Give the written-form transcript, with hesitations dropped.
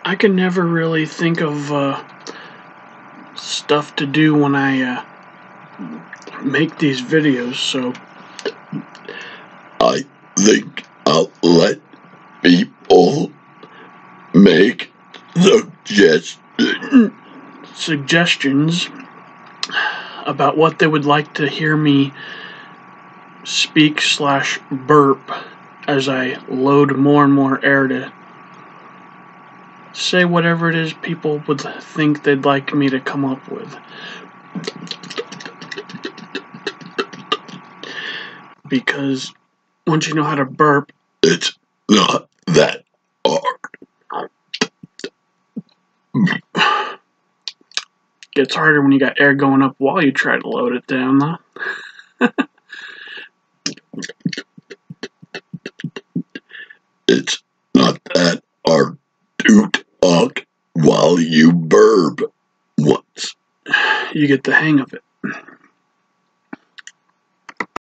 I can never really think of stuff to do when I make these videos, so I think I'll let people make suggestions about what they would like to hear me speak / burp as I load more and more air to say whatever it is people would think they'd like me to come up with. Because once you know how to burp, it's not that hard. Gets harder when you got air going up while you try to load it down, though. It's not that hard to talk while you burp once. You get the hang of it.